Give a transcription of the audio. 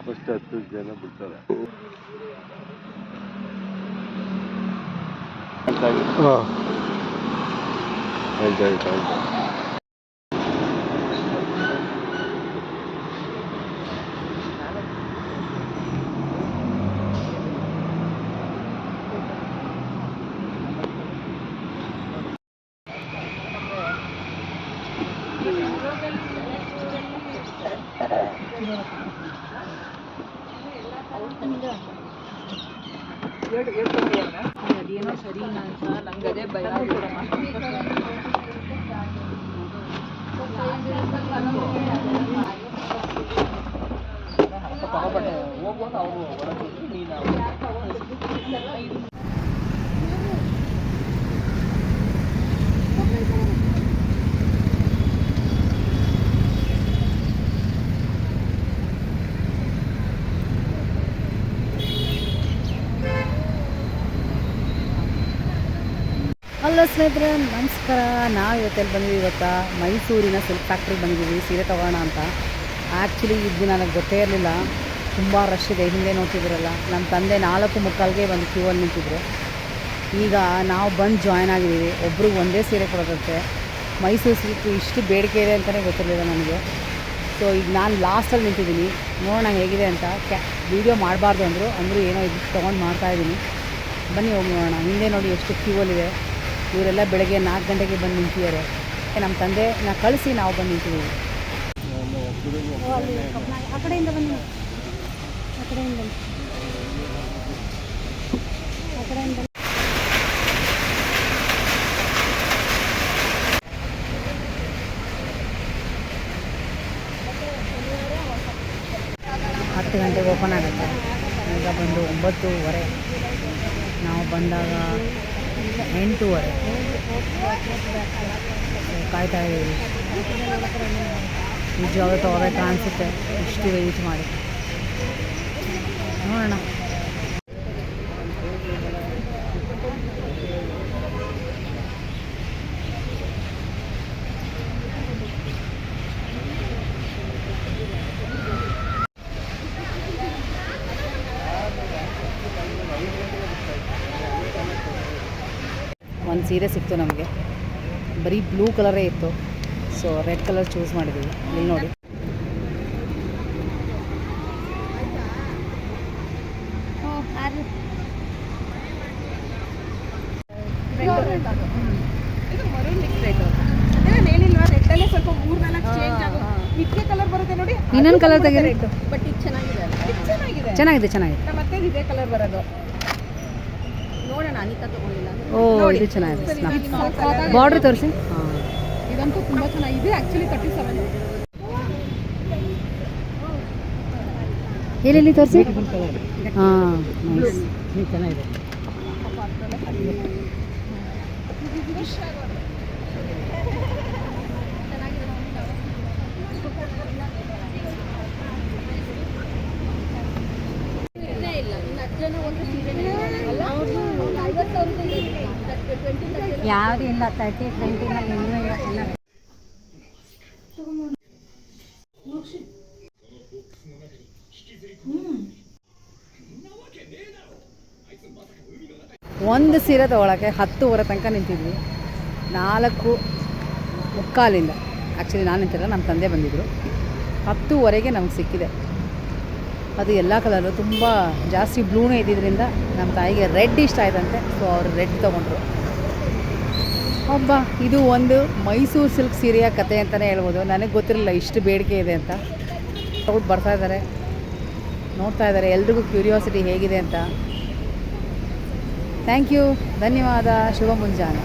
First 10 ಜನ ಬಿಡ್ತಾರೆ. ಆಯ್ತು. ಅದೇನೋ ಸರಿ ಅಂತ ನಂಗೆ ಅದೇ ಭಯ ತಗೊಬಟ್ಟೆ ಹೋಗುವಾಗ ಅವರು ಹೊರಗೆ ನೀನು ಹಲೋ ಸ್ನೇಹಿತರೆ, ನಮಸ್ಕಾರ. ನಾವು ಇವತ್ತೆಲ್ಲಿ ಬಂದಿದ್ದೀವಿ ಇವತ್ತು ಮೈಸೂರಿನ ಸಿಲ್ಕ್ ಫ್ಯಾಕ್ಟ್ರಿಗೆ ಬಂದಿದ್ದೀವಿ ಸೀರೆ ತೊಗೋಣ ಅಂತ. ಆ್ಯಕ್ಚುಲಿ ಇದು ನನಗೆ ಗೊತ್ತೇ ಇರಲಿಲ್ಲ, ತುಂಬ ರಶ್ ಇದೆ. ಹಿಂದೆ ನೋಡ್ತಿದ್ದೀರಲ್ಲ, ನಮ್ಮ ತಂದೆ 4:45ಗೆ ಬಂದು ಕ್ಯೂವಲ್ಲಿ ನಿಂತಿದ್ರು. ಈಗ ನಾವು ಬಂದು ಜಾಯ್ನ್ ಆಗಿದ್ದೀವಿ. ಒಬ್ರಿಗೆ ಒಂದೇ ಸೀರೆ ಕೊಡೋದಂತೆ. ಮೈಸೂರು ಸಿಲ್ಕ್ ಇಷ್ಟು ಬೇಡಿಕೆ ಇದೆ ಅಂತಲೇ ಗೊತ್ತಿರಲಿಲ್ಲ ನನಗೆ. ಸೊ ಈಗ ನಾನು ಲಾಸ್ಟಲ್ಲಿ ನಿಂತಿದ್ದೀನಿ, ನೋಡೋಣ ಹೇಗಿದೆ ಅಂತ. ವೀಡಿಯೋ ಮಾಡಬಾರ್ದು ಅಂದರು ಏನೋ ಇದು ತೊಗೊಂಡು ಮಾಡ್ತಾಯಿದ್ದೀನಿ. ಬನ್ನಿ ಹೋಗಿ ನೋಡೋಣ. ಹಿಂದೆ ನೋಡಿ ಎಷ್ಟು ಕ್ಯೂವಲ್ಲಿದೆ. ಇವರೆಲ್ಲ ಬೆಳಗ್ಗೆ 4 ಗಂಟೆಗೆ ಬಂದು ನಿಂತಿದ್ದಾರೆ. ನಮ್ಮ ತಂದೆನ ಕಳಿಸಿ ನಾವು ಬಂದು ನಿಂತಿದ್ದೀವಿ. ಆ ಕಡೆಯಿಂದ ಬನ್ನಿ, ಆ ಕಡೆಯಿಂದ 10 ಗಂಟೆಗೆ ಓಪನ್ ಆಗುತ್ತೆ. ಈಗ ಬಂದು 9:30. ನಾವು ಬಂದಾಗ 8:30. ಕಾಯ್ತಾ ಇದ್ದೀವಿ. ನಿಜವಾಗ್ಲೂ ತೊಗೋಬೇಕಾ ಅನಿಸುತ್ತೆ, ಇಷ್ಟು ವೆಯ್ಟ್ ಮಾಡಿ ನೋಡೋಣ. ಒಂದು ಸೀರೆ ಸಿಕ್ತು ನಮಗೆ, ಬರೀ ಬ್ಲೂ ಕಲರೇ ಇತ್ತು. ಸೊ ರೆಡ್ ಕಲರ್ ಚೂಸ್ ಮಾಡಿದ್ದೀವಿ. ಇಲ್ಲಿ ನೋಡಿ, ಇನ್ನೊಂದು ಕಲರ್ ತೆಗೆದು. ಬಟ್ ಇದು ಚೆನ್ನಾಗಿದೆ. ಮತ್ತೆ ಇದೇ ಕಲರ್ ಬರೋದು. ನೋಡೋಣ, ಅನಿತಾ ತಗೊಂಡಿಲ್ಲ. ಓ, ಇದು ಚೆನ್ನಾಗಿದೆ. ಬಾರ್ಡ್ರ್ ತೋರಿಸಿ. ಇದಂತೂ ತುಂಬ ಚೆನ್ನಾಗಿದೆ. ಆ್ಯಕ್ಚುಲಿ 37. ಎಲ್ಲಿ ತೋರಿಸಿ. ಹಾಂ, ಚೆನ್ನಾಗಿದೆ. ಯಾವುದು ಇಲ್ಲ, 30, 20 ಇನ್ನೂ ಒಂದು ಸೀರೆ ತೊಗೊಳಕ್ಕೆ 10:30 ತನಕ ನಿಂತಿದ್ವಿ. 4:45 ಆ್ಯಕ್ಚುಲಿ ನಾನು ನಿಂತಿಲ್ಲ, ನಮ್ಮ ತಂದೆ ಬಂದಿದ್ದರು. 10:30ಗೆ ನಮ್ಗೆ ಸಿಕ್ಕಿದೆ. ಅದು ಎಲ್ಲ ಕಲರು ತುಂಬ ಜಾಸ್ತಿ ಬ್ಲೂನೇ ಇದ್ದಿದ್ದರಿಂದ ನಮ್ಮ ತಾಯಿಗೆ ರೆಡ್ ಇಷ್ಟ ಆಯ್ತಂತೆ. ಸೊ ಅವರು ರೆಡ್ ತೊಗೊಂಡ್ರು. ಇದು ಒಂದು ಮೈಸೂರು ಸಿಲ್ಕ್ ಸೀರೆಯ ಕತೆ ಅಂತಲೇ ಹೇಳ್ಬೋದು. ನನಗೆ ಗೊತ್ತಿರಲಿಲ್ಲ ಇಷ್ಟು ಬೇಡಿಕೆ ಇದೆ ಅಂತ. ತೊಗೊಂಡು ಬರ್ತಾಯಿದ್ದಾರೆ, ನೋಡ್ತಾ ಇದ್ದಾರೆ. ಎಲ್ರಿಗೂ ಕ್ಯೂರಿಯಾಸಿಟಿ ಹೇಗಿದೆ ಅಂತ. ಥ್ಯಾಂಕ್ ಯು, ಧನ್ಯವಾದ. ಶುಭ ಮುಂಜಾನೆ.